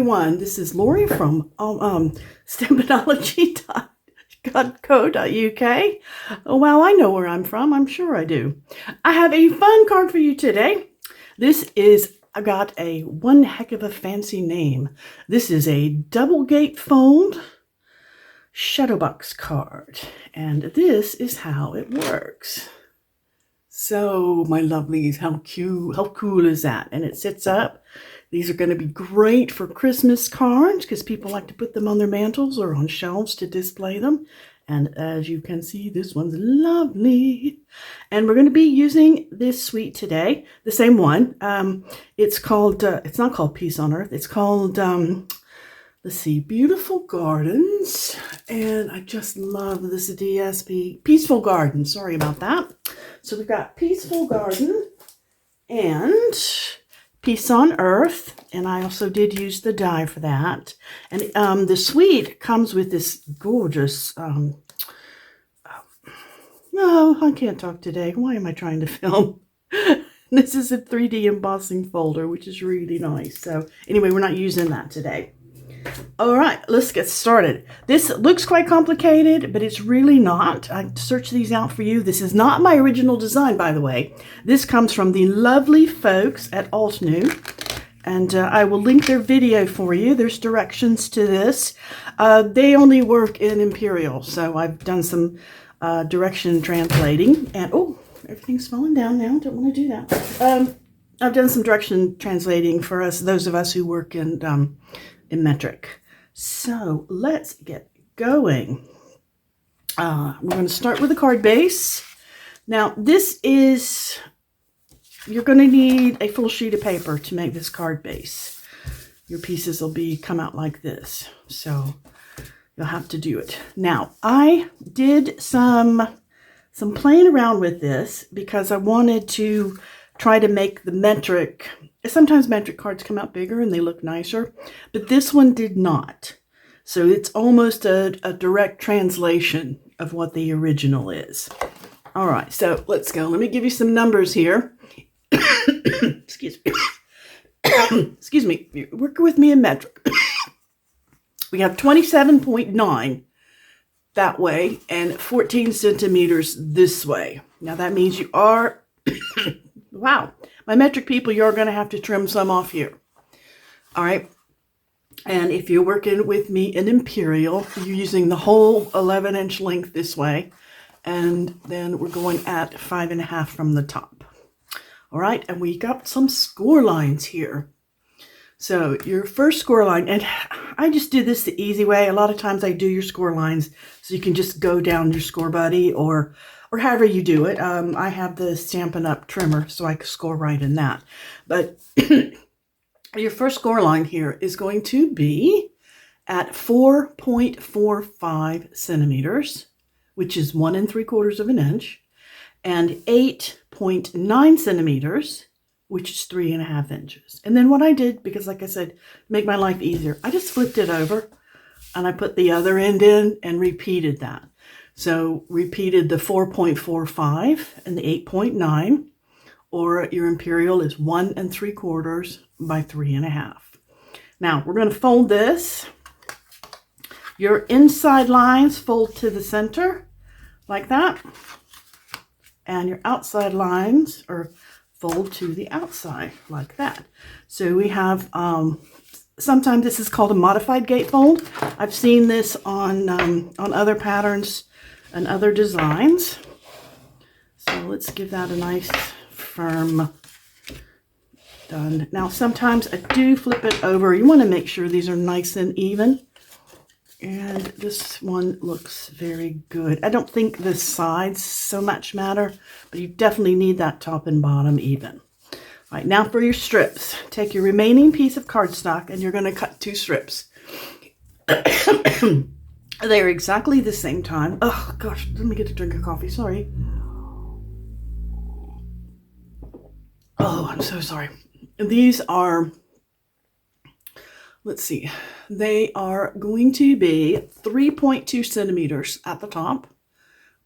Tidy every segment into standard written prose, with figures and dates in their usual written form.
everyone. This is Lori from Stampinology.co.uk. Oh, wow, I know where I'm from. I'm sure I do. I have a fun card for you today. I've got a one heck of a fancy name. This is a double gatefold Shadowbox card. And this is how it works. So, my lovelies, how cool is that? And it sits up. These are going to be great for Christmas cards because people like to put them on their mantles or on shelves to display them. And as you can see, this one's lovely. And we're going to be using this suite today, the same one. It's not called Peace on Earth. It's called, let's see, Beautiful Gardens. And I just love this DSP. Peaceful Garden. Sorry about that. So we've got Peaceful Garden and Peace on Earth, and I also did use the die for that. And the suite comes with this gorgeous, no, I can't talk today. Why am I trying to film? This is a 3D embossing folder, which is really nice. So anyway, we're not using that today. All right, let's get started. This looks quite complicated, but it's really not. I searched these out for you. This is not my original design, by the way. This comes from the lovely folks at Altnu, and I will link their video for you. There's directions to this. They only work in Imperial, so I've done some direction translating. And oh, everything's falling down now. Don't want to do that. I've done some direction translating for us, those of us who work in metric. So let's get going. We're going to start with the card base. Now you're going to need a full sheet of paper to make this card base. Your pieces will come out like this. So you'll have to do it. Now I did some playing around with this because I wanted to try to make the metric. Sometimes metric cards come out bigger and they look nicer, but this one did not. So it's almost a direct translation of what the original is. All right, so let's go. Let me give you some numbers here. Excuse me. Excuse me. You're working with me in metric. We have 27.9 that way and 14 centimeters this way. Now that means you are... Wow, my metric people, you're going to have to trim some off here. All right. And if you're working with me in Imperial, you're using the whole 11-inch length this way. And then we're going at 5.5 from the top. All right. And we got some score lines here. So your first score line, and I just do this the easy way. A lot of times I do your score lines so you can just go down your score buddy or however you do it. I have the Stampin' Up! Trimmer, so I can score right in that. But your first score line here is going to be at 4.45 centimeters, which is 1 3/4 of an inch, and 8.9 centimeters, which is 3.5 inches. And then what I did, because like I said, make my life easier, I just flipped it over and I put the other end in and repeated that. So repeated the 4.45 and the 8.9, or your Imperial is 1 3/4 by 3.5. Now we're going to fold this. Your inside lines fold to the center like that, and your outside lines fold to the outside like that. So we have, sometimes this is called a modified gatefold. I've seen this on other patterns and other designs. So let's give that a nice firm done. Now sometimes I do flip it over. You want to make sure these are nice and even. And this one looks very good. I don't think the sides so much matter, but you definitely need that top and bottom even. All right, now for your strips. Take your remaining piece of cardstock and you're going to cut 2 strips. They're exactly the same time. Oh, gosh, let me get a drink of coffee. Sorry. Oh, I'm so sorry. These are, let's see, they are going to be 3.2 centimeters at the top,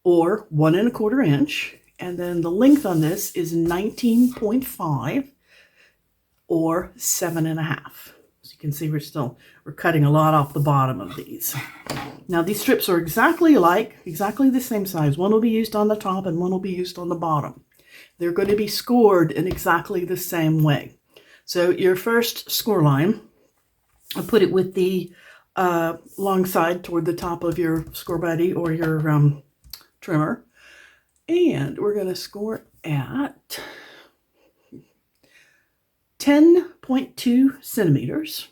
or 1 1/4 inch. And then the length on this is 19.5 or 7.5. So you You can see we're cutting a lot off the bottom of these. Now these strips are exactly alike, exactly the same size. One will be used on the top and one will be used on the bottom. They're going to be scored in exactly the same way. So your first score line, I'll put it with the long side toward the top of your score buddy or your trimmer. And we're going to score at 10.2 centimeters,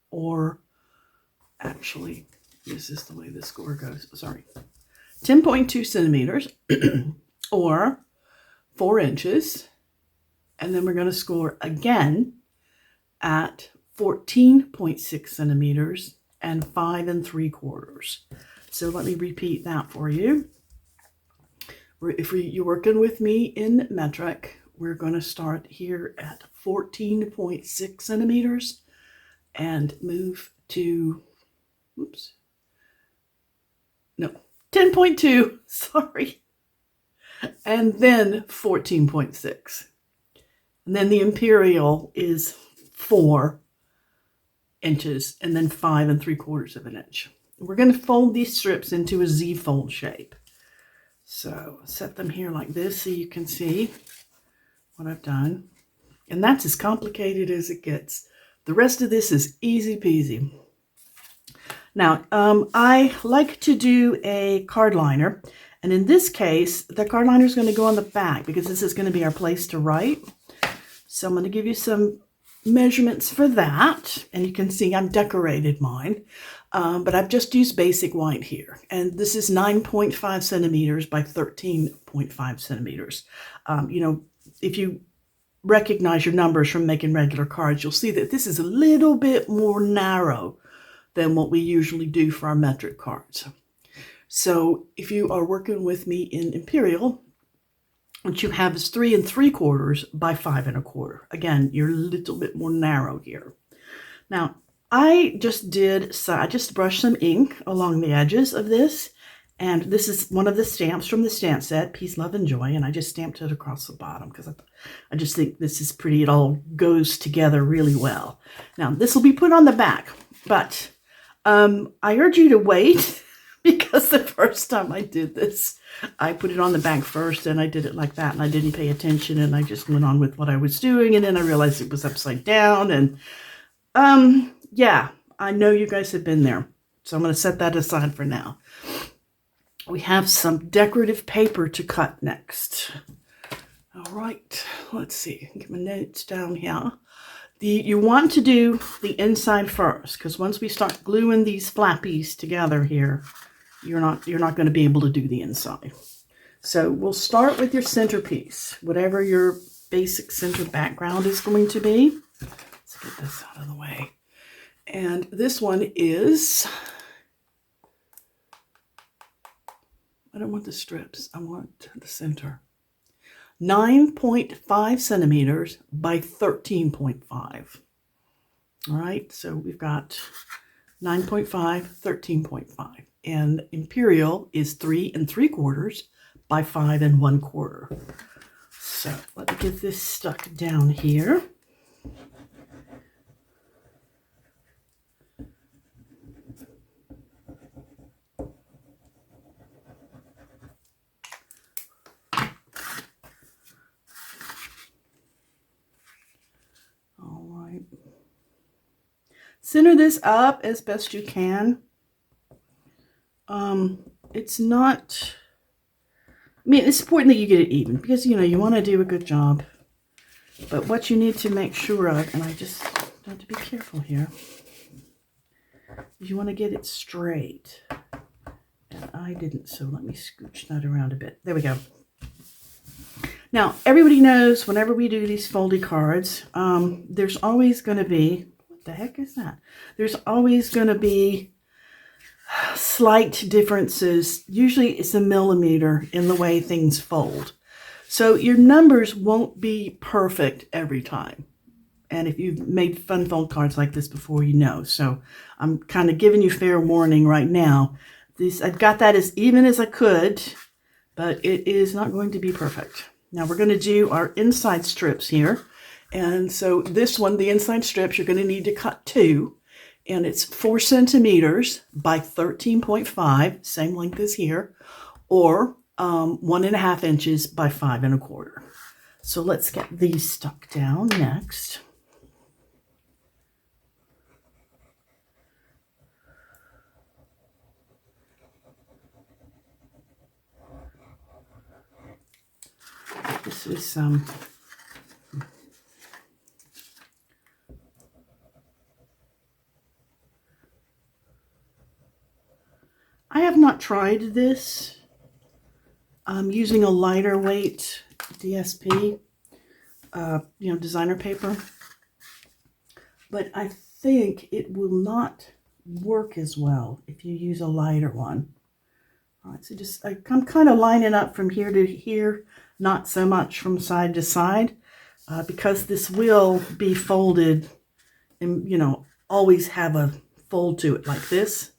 or actually, this is the way the score goes. Sorry. 10.2 centimeters or 4 inches. And then we're going to score again at 14.6 centimeters and 5 3/4. So let me repeat that for you. If you're working with me in metric, we're going to start here at 14.6 centimeters and move to, 10.2, sorry. And then 14.6. And then the imperial is 4 inches and then 5 3/4 of an inch. We're going to fold these strips into a Z fold shape. So set them here like this so you can see what I've done. And that's as complicated as it gets. The rest of this is easy peasy. Now, I like to do a card liner. And in this case, the card liner is going to go on the back because this is going to be our place to write. So I'm going to give you some measurements for that. And you can see I've decorated mine. But I've just used basic white here. And this is 9.5 centimeters by 13.5 centimeters. If you recognize your numbers from making regular cards, you'll see that this is a little bit more narrow than what we usually do for our metric cards. So if you are working with me in imperial, what you have is 3 3/4 by 5 1/4. Again, you're a little bit more narrow here. Now, I just brushed some ink along the edges of this, and this is one of the stamps from the stamp set, Peace, Love, and Joy, and I just stamped it across the bottom because I just think this is pretty. It all goes together really well. Now, this will be put on the back, but I urge you to wait because the first time I did this, I put it on the back first, and I did it like that, and I didn't pay attention, and I just went on with what I was doing, and then I realized it was upside down, and yeah, I know you guys have been there, so I'm going to set that aside for now. We have some decorative paper to cut next. All right, let's see. Get my notes down here. You want to do the inside first, because once we start gluing these flappies together here, you're not going to be able to do the inside. So we'll start with your centerpiece, whatever your basic center background is going to be. Let's get this out of the way. And this one is, I don't want the strips, I want the center. 9.5 centimeters by 13.5. All right, so we've got 9.5, 13.5. And imperial is 3 3/4 by 5 1/4. So let me get this stuck down here. Center this up as best you can. It's not, it's important that you get it even because, you want to do a good job. But what you need to make sure of, and I just have to be careful here, is you want to get it straight. And I didn't, so let me scooch that around a bit. There we go. Now, everybody knows whenever we do these folded cards, there's always going to be, what the heck is that? There's always going to be slight differences. Usually it's a millimeter in the way things fold. So your numbers won't be perfect every time. And if you've made fun fold cards like this before, you know. So I'm kind of giving you fair warning right now. I've got that as even as I could, but it is not going to be perfect. Now we're going to do our inside strips here. And so this one, the inside strips, you're going to need to cut 2. And it's 4 centimeters by 13.5, same length as here, or 1.5 inches by 5 1/4. So let's get these stuck down next. This is I have not tried this. I'm using a lighter weight DSP, designer paper, but I think it will not work as well if you use a lighter one. All right, so I'm kind of lining up from here to here, not so much from side to side, because this will be folded and, always have a fold to it like this.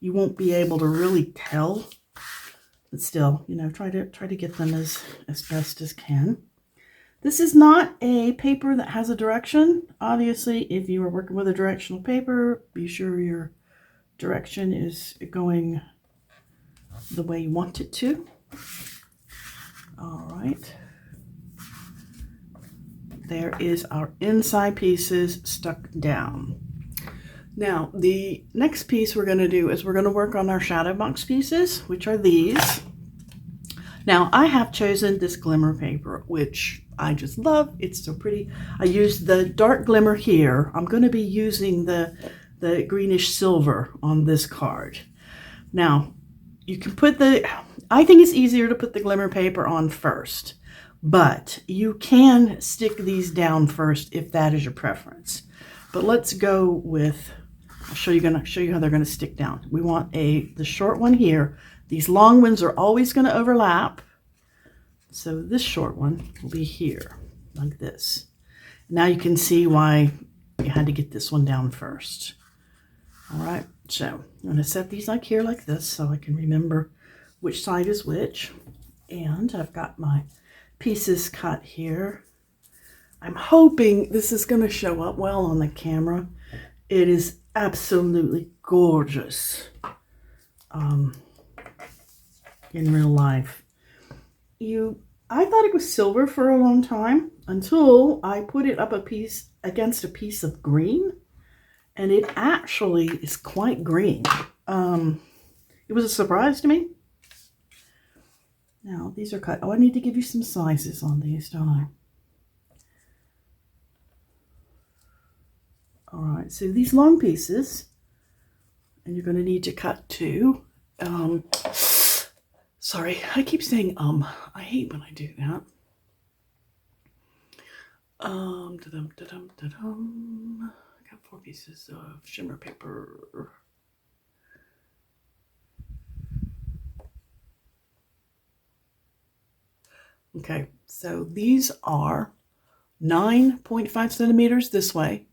You won't be able to really tell, but still, try to get them as best as can. This is not a paper that has a direction. Obviously, if you are working with a directional paper, be sure your direction is going the way you want it to. All right. There is our inside pieces stuck down. Now, the next piece we're going to do is we're going to work on our shadow box pieces, which are these. Now, I have chosen this glimmer paper, which I just love. It's so pretty. I used the dark glimmer here. I'm going to be using the greenish silver on this card. Now, you can put I think it's easier to put the glimmer paper on first, but you can stick these down first if that is your preference. But let's go with, I'll show you how they're going to stick down. We want the short one here. These long ones are always going to overlap. So this short one will be here, like this. Now you can see why you had to get this one down first. All right, so I'm going to set these like here, like this, so I can remember which side is which. And I've got my pieces cut here. I'm hoping this is going to show up well on the camera. It is absolutely gorgeous in real life. I thought it was silver for a long time until I put it up against a piece of green, and it actually is quite green. It was a surprise to me. Now these are cut. Oh, I need to give you some sizes on these, don't I? All right, so these long pieces, and you're going to need to cut 2. Sorry, I keep saying I hate when I do that. I got 4 pieces of shimmer paper. Okay, so these are 9.5 centimeters this way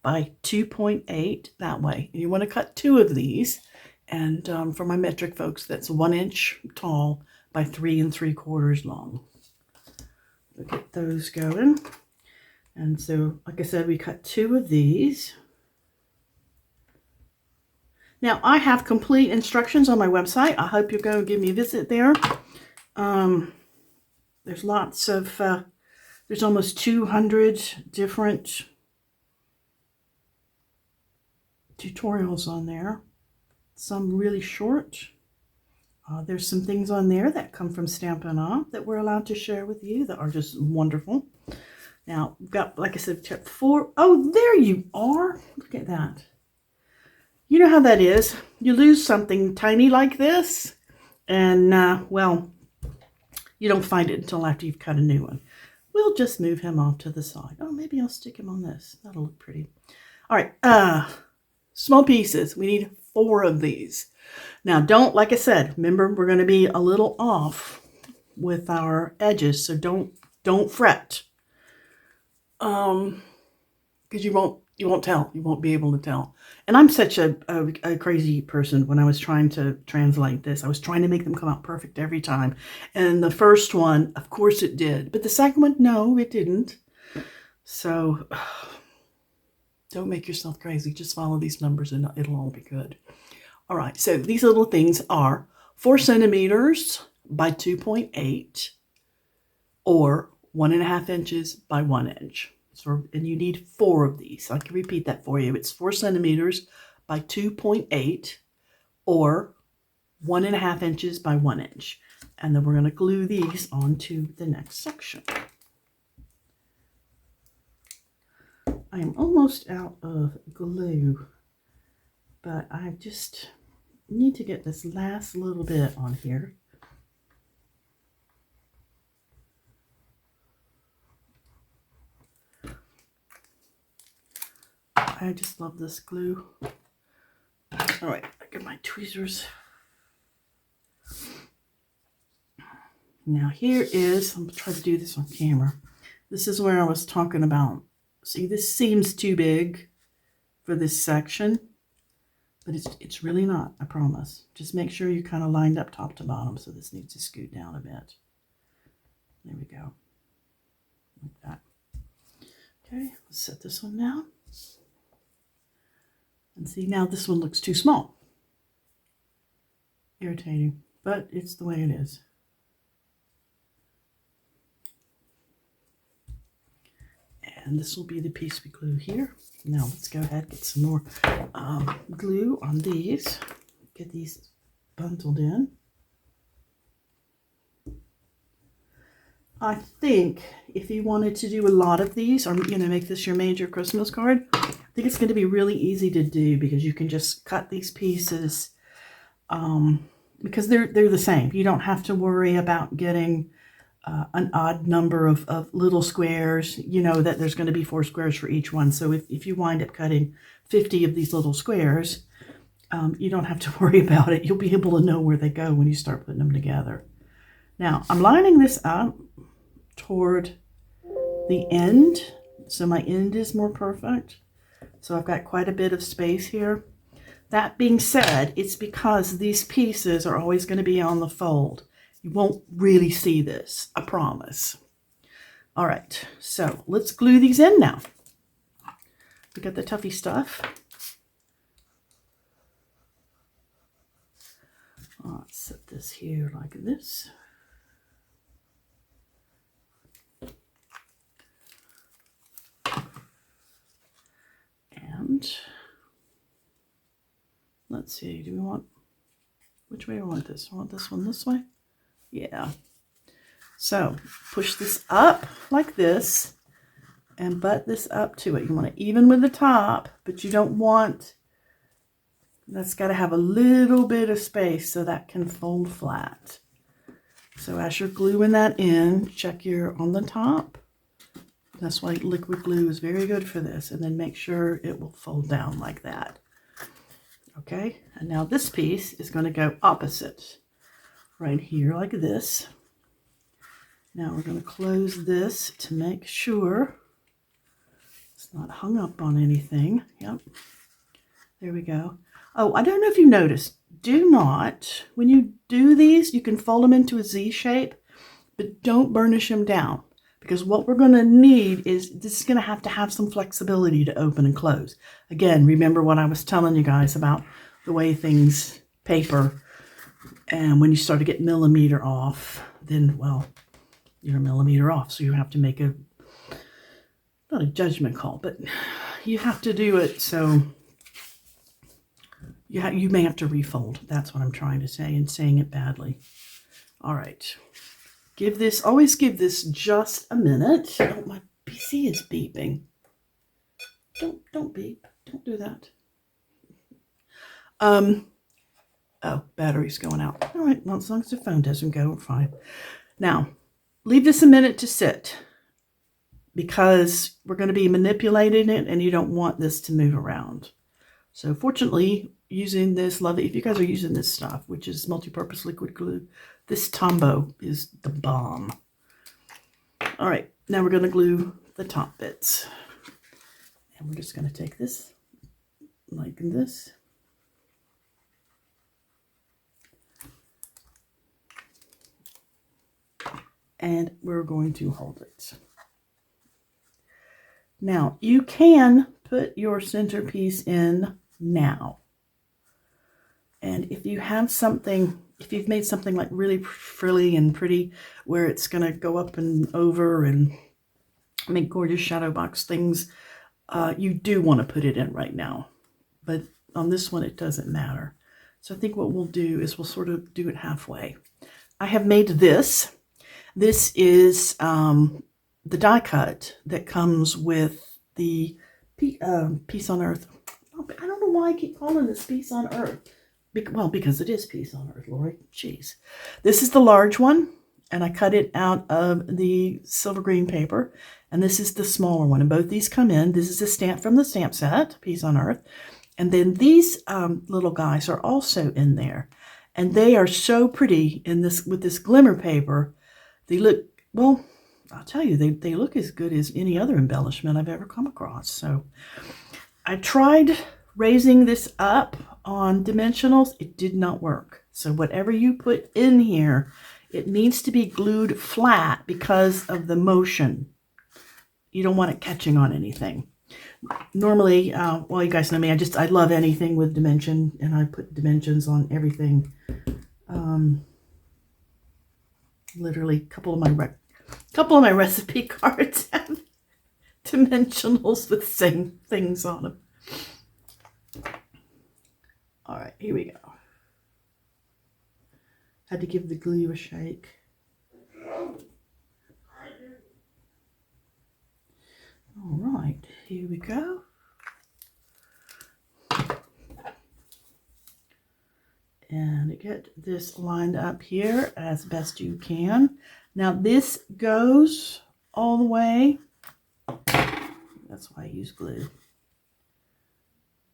by 2.8 that way. And you want to cut 2 of these. And for my metric folks, that's 1 inch tall by 3 3/4 long. We'll get those going. And so, like I said, we cut 2 of these. Now, I have complete instructions on my website. I hope you'll go and give me a visit there. There's lots of, there's almost 200 different tutorials on there. Some really short. There's some things on there that come from Stampinology that we're allowed to share with you that are just wonderful. Now, we've got, like I said, step 4. Oh, there you are. Look at that. You know how that is. You lose something tiny like this, and, well, you don't find it until after you've cut a new one. We'll just move him off to the side. Oh, maybe I'll stick him on this. That'll look pretty. All right, small pieces. We need 4 of these. Now, like I said, remember, we're going to be a little off with our edges, so don't fret. Because you won't tell. You won't be able to tell. And I'm such a crazy person when I was trying to translate this. I was trying to make them come out perfect every time. And the first one, of course it did. But the second one, no, it didn't. So don't make yourself crazy. Just follow these numbers and it'll all be good. All right, so these little things are 4 centimeters by 2.8 or 1.5 inches by 1 inch. So, and you need 4 of these. I can repeat that for you. It's 4 centimeters by 2.8 or 1.5 inches by 1 inch. And then we're going to glue these onto the next section. I am almost out of glue, but I just need to get this last little bit on here. I just love this glue. All right, I get my tweezers. Now here is, I'm gonna try to do this on camera. This is where I was talking about. See, this seems too big for this section, but it's really not, I promise. Just make sure you kind of lined up top to bottom, so this needs to scoot down a bit. There we go, like that. Okay, let's set this one down. And see, now this one looks too small. Irritating, but it's the way it is. And this will be the piece we glue here. Now let's go ahead and get some more glue on these. Get these bundled in. I think if you wanted to do a lot of these, or make this your major Christmas card, I think it's going to be really easy to do because you can just cut these pieces because they're the same. You don't have to worry about getting an odd number of little squares. You know that there's going to be 4 squares for each one. So if you wind up cutting 50 of these little squares, you don't have to worry about it. You'll be able to know where they go when you start putting them together. Now I'm lining this up toward the end, so my end is more perfect. So I've got quite a bit of space here. That being said, it's because these pieces are always going to be on the fold. You won't really see this, I promise. All right, so let's glue these in now. We got the toughy stuff. Let's set this here like this. And let's see, do we want, which way do we want this? I want this one this way? Yeah. So push this up like this and butt this up to it. You want it even with the top, but you don't want, that's got to have a little bit of space so that can fold flat. So as you're gluing that in, check your on the top. That's why liquid glue is very good for this. And then make sure it will fold down like that. Okay, and now this piece is going to go opposite. Right here like this. Now we're going to close this to make sure it's not hung up on anything. Yep. There we go. Oh, I don't know if you noticed. Do not, when you do these, you can fold them into a Z shape, but don't burnish them down. Because what we're going to need is, this is going to have some flexibility to open and close. Again, remember what I was telling you guys about the way things paper. And when you start to get millimeter off, then, well, you're a millimeter off. So you have to make a, not a judgment call, but you have to do it. So you may have to refold. That's what I'm trying to say and saying it badly. All right. Always give this just a minute. Oh, my PC is beeping. Don't beep. Don't do that. Oh, battery's going out. All right, well, as long as the phone doesn't go, we're fine. Now, leave this a minute to sit because we're going to be manipulating it and you don't want this to move around. So fortunately, using this lovely, if you guys are using this stuff, which is multi-purpose liquid glue, this Tombow is the bomb. All right, now we're going to glue the top bits. And we're just going to take this like this. And we're going to hold it. Now, you can put your centerpiece in now. And if you have something, if you've made something like really frilly and pretty, where it's going to go up and over and make gorgeous shadow box things, you do want to put it in right now. But on this one, it doesn't matter. So I think what we'll do is we'll sort of do it halfway. I have made this. This is the die cut that comes with the Peace on Earth. I don't know why I keep calling this Peace on Earth. Well, because it is Peace on Earth, Lori. Jeez. This is the large one, and I cut it out of the silver green paper. And this is the smaller one. And both these come in. This is a stamp from the stamp set, Peace on Earth. And then these little guys are also in there. And they are so pretty in this with this glimmer paper. They look, well, I'll tell you, they look as good as any other embellishment I've ever come across. So I tried raising this up on dimensionals. It did not work. So whatever you put in here, it needs to be glued flat because of the motion. You don't want it catching on anything. Normally, well, you guys know me, I love anything with dimension, and I put dimensions on everything. Literally, a couple of my recipe cards have dimensionals with the same things on them. All right, here we go. Had to give the glue a shake. All right, here we go. And get this lined up here as best you can. Now this goes all the way. That's why I use glue.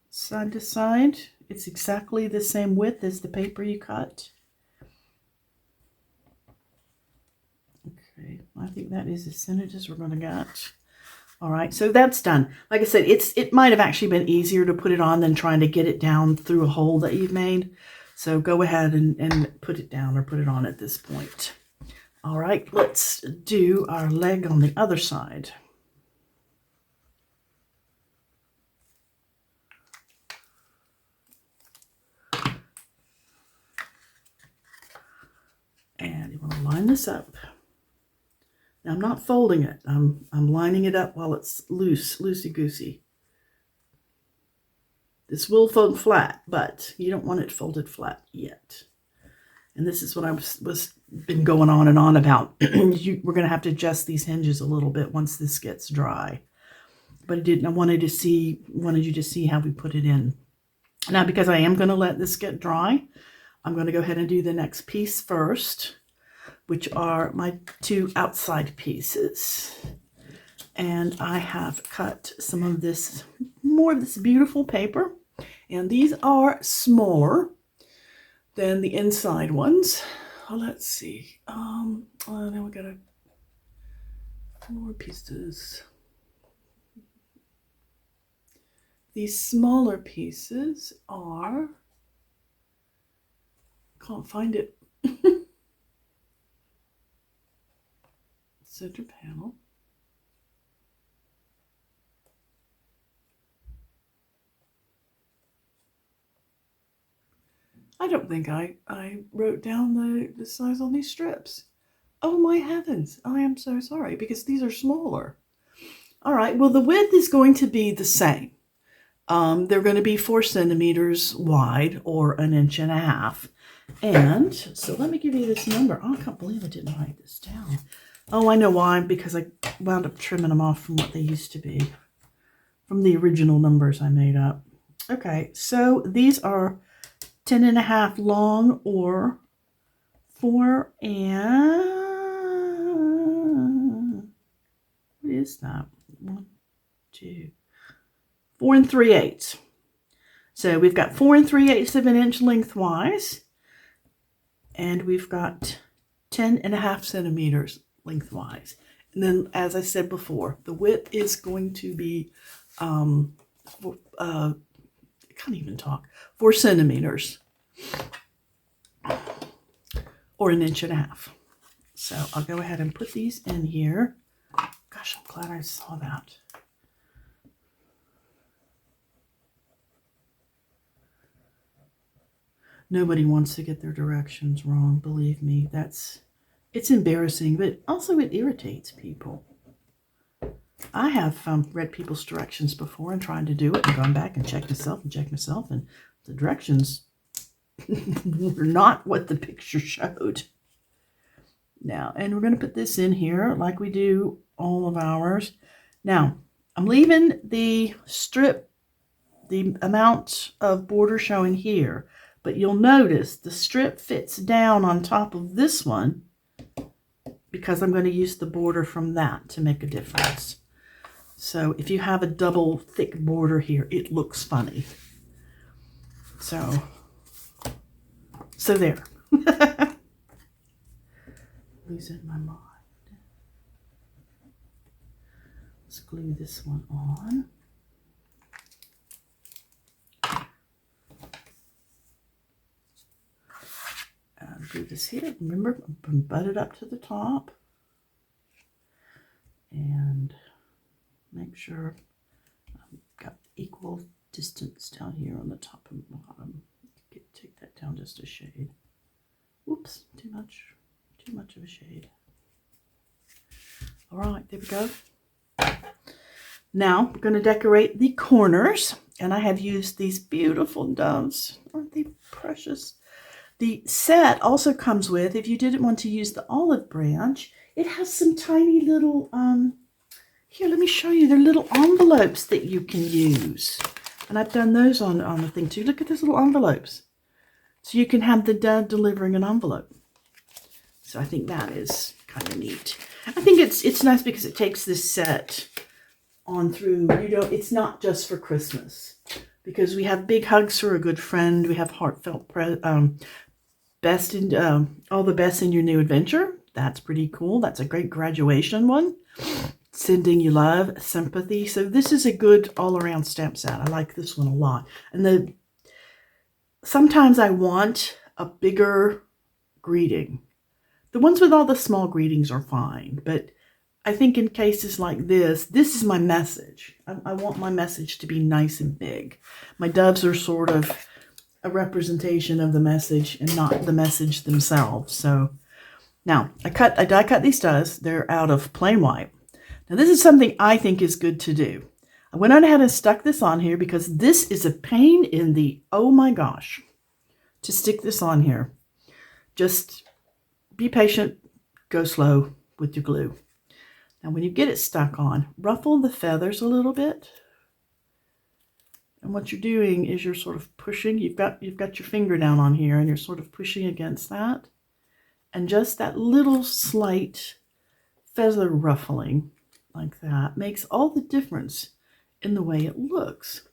Side to side. It's exactly the same width as the paper you cut. Okay, I think that is as centered as we're going to get. All right, so that's done. Like I said, it might have actually been easier to put it on than trying to get it down through a hole that you've made. So go ahead and put it down or put it on at this point. All right, let's do our leg on the other side. And you want to line this up. Now I'm not folding it. I'm lining it up while it's loosey-goosey. This will fold flat, but you don't want it folded flat yet. And this is what I was been going on and on about. We're going to have to adjust these hinges a little bit once this gets dry. But I wanted you to see how we put it in. Now, because I am going to let this get dry, I'm going to go ahead and do the next piece first, which are my two outside pieces. And I have cut some of this, more of this beautiful paper. And these are smaller than the inside ones. Oh, let's see. Now we got more pieces. These smaller pieces are, can't find it. Center panel. I don't think I wrote down the size on these strips. Oh my heavens, I am so sorry because these are smaller. All right, well the width is going to be the same. They're going to be 4 centimeters wide or 1.5 inches. And so let me give you this number. Oh, I can't believe I didn't write this down. Oh, I know why, because I wound up trimming them off from what they used to be, from the original numbers I made up. Okay, so these are 10.5 long or 4 and, what is that? 1, 2, 4 3/8. So we've got 4 3/8 of an inch lengthwise, and we've got 10.5 centimeters lengthwise. And then, as I said before, the width is going to be, I can't even talk, 4 centimeters or 1.5 inches. So I'll go ahead and put these in here. Gosh, I'm glad I saw that. Nobody wants to get their directions wrong, believe me. It's embarrassing, but also it irritates people. I have read people's directions before and tried to do it and gone back and checked myself, and the directions were not what the picture showed. Now, and we're going to put this in here like we do all of ours. Now, I'm leaving the strip, the amount of border showing here, but you'll notice the strip fits down on top of this one because I'm going to use the border from that to make a difference. So if you have a double thick border here, it looks funny. So there. Losing my mind. Let's glue this one on. And glue this here. Remember, butt it up to the top. And make sure I've got equal distance down here on the top and bottom. Take that down just a shade. Oops, too much of a shade. All right, there we go. Now we're going to decorate the corners, and I have used these beautiful doves. Aren't they precious? The set also comes with, if you didn't want to use the olive branch, it has some tiny little, here, let me show you. They're little envelopes that you can use. And I've done those on the thing too. Look at those little envelopes. So you can have the dove delivering an envelope. So I think that is kind of neat. I think it's nice because it takes this set on through. It's not just for Christmas. Because we have big hugs for a good friend. We have heartfelt best in all the best in your new adventure. That's pretty cool. That's a great graduation one. Sending you love, sympathy. So this is a good all-around stamp set. I like this one a lot. And sometimes I want a bigger greeting. The ones with all the small greetings are fine, but I think in cases like this is my message. I want my message to be nice and big. My doves are sort of a representation of the message and not the message themselves. So now I die cut these doves. They're out of plain white. Now this is something I think is good to do. I went on ahead and stuck this on here because this is a pain in the, oh my gosh, to stick this on here. Just be patient, go slow with your glue. Now when you get it stuck on, ruffle the feathers a little bit. And what you're doing is you're sort of pushing, you've got your finger down on here and you're sort of pushing against that. And just that little slight feather ruffling like that makes all the difference in the way it looks.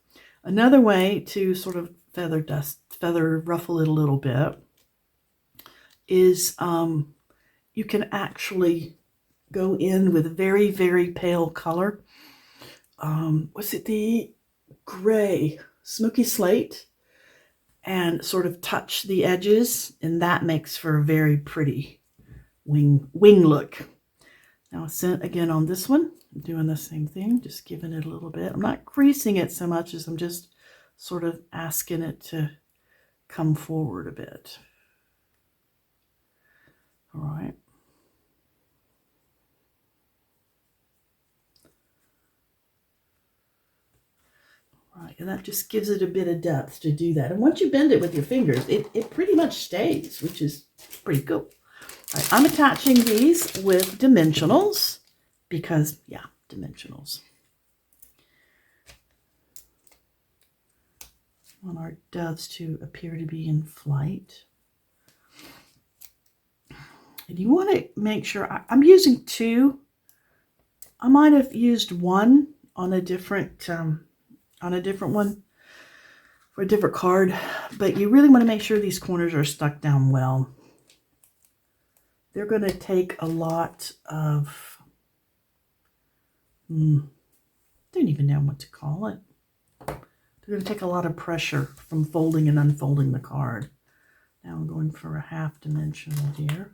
Another way to sort of feather ruffle it a little bit is you can actually go in with a very, very pale color. Was it the gray, smoky slate? And sort of touch the edges, and that makes for a very pretty wing look. Now, again on this one, I'm doing the same thing, just giving it a little bit. I'm not creasing it so much as I'm just sort of asking it to come forward a bit. All right. Right, and that just gives it a bit of depth to do that. And once you bend it with your fingers, it pretty much stays, which is pretty cool. All right, I'm attaching these with dimensionals because, yeah, dimensionals. I want our doves to appear to be in flight. And you want to make sure, I'm using two. I might have used one on a different one for a different card, but you really want to make sure these corners are stuck down well. They're going to take a lot of, don't even know what to call it. They're going to take a lot of pressure from folding and unfolding the card. Now I'm going for a half dimensional here.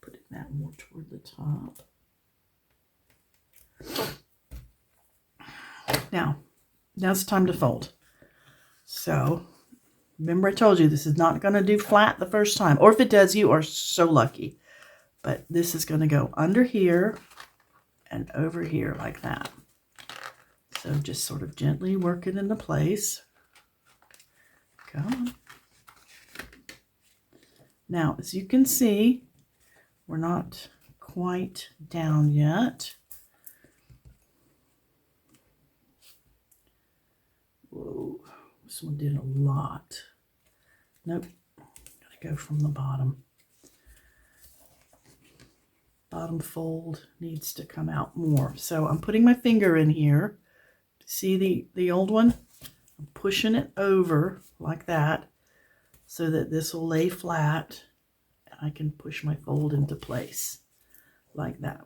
Put it in that more toward the top. Now it's time to fold. So remember I told you this is not going to do flat the first time. Or if it does, you are so lucky. But this is going to go under here and over here like that. So just sort of gently work it into place. Come on. Now, as you can see, we're not quite down yet. Whoa, this one did a lot. Nope, gotta go from the bottom. Bottom fold needs to come out more. So I'm putting my finger in here. See the old one? I'm pushing it over like that so that this will lay flat and I can push my fold into place like that.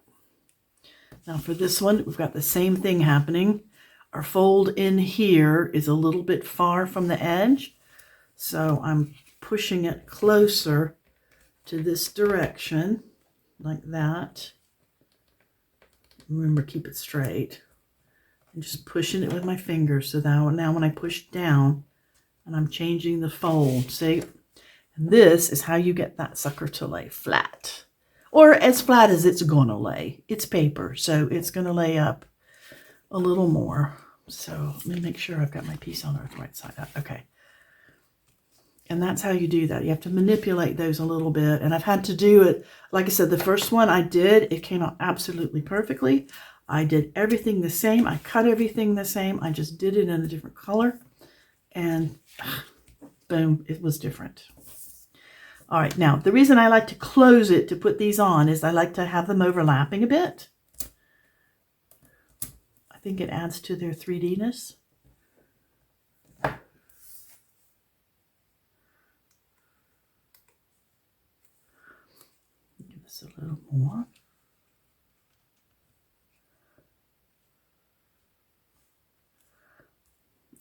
Now for this one, we've got the same thing happening. Our fold in here is a little bit far from the edge, so I'm pushing it closer to this direction like that. Remember, keep it straight. I'm just pushing it with my fingers so that now when I push down and I'm changing the fold, see? And this is how you get that sucker to lay flat. Or as flat as it's gonna lay. It's paper, so it's gonna lay up a little more. So let me make sure I've got my piece on the right side up. Okay. And that's how you do that. You have to manipulate those a little bit. And I've had to do it, like I said, the first one I did, it came out absolutely perfectly. I did everything the same. I cut everything the same. I just did it in a different color. And boom, it was different. All right, now the reason I like to close it to put these on is I like to have them overlapping a bit. I think it adds to their 3D-ness. Give this a little more.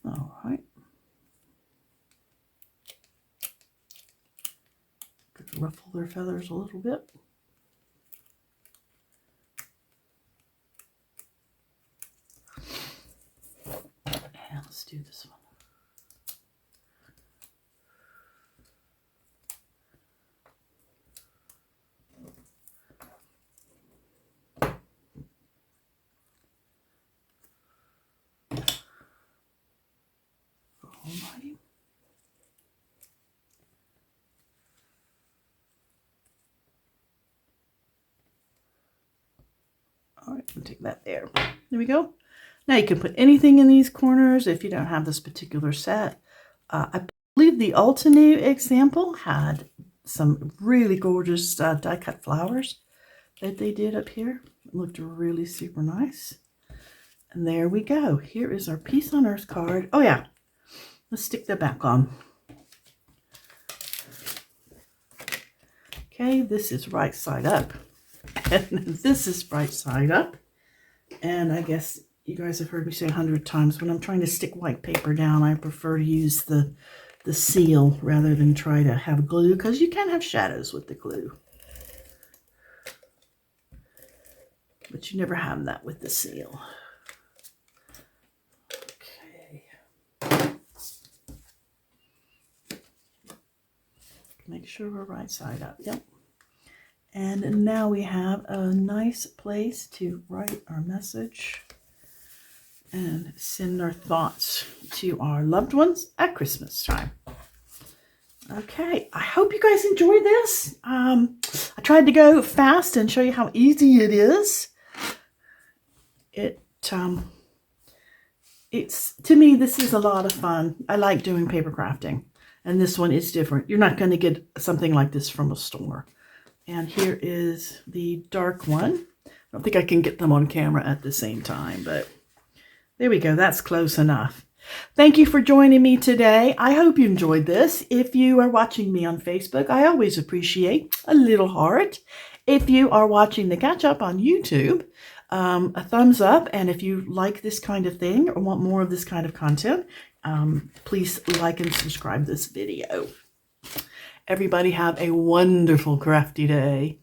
All right. Could ruffle their feathers a little bit. And let's do this one. Alrighty. All right, we'll take that there. There we go. Now you can put anything in these corners if you don't have this particular set. I believe the Altenew example had some really gorgeous die-cut flowers that they did up here. It looked really super nice. And there we go. Here is our Peace on Earth card. Oh yeah, let's stick that back on. Okay, this is right side up. And this is right side up. And I guess you guys have heard me say 100 times, when I'm trying to stick white paper down, I prefer to use the seal rather than try to have glue, because you can have shadows with the glue. But you never have that with the seal. Okay. Make sure we're right side up. Yep. And now we have a nice place to write our message and send our thoughts to our loved ones at Christmas time. Okay, I hope you guys enjoyed this. I tried to go fast and show you how easy it is. It's to me, this is a lot of fun. I like doing paper crafting, and this one is different. You're not going to get something like this from a store. And here is the dark one. I don't think I can get them on camera at the same time, but there we go. That's close enough. Thank you for joining me today. I hope you enjoyed this. If you are watching me on Facebook, I always appreciate a little heart. If you are watching the catch up on YouTube, a thumbs up. And if you like this kind of thing or want more of this kind of content, please like and subscribe this video. Everybody have a wonderful crafty day.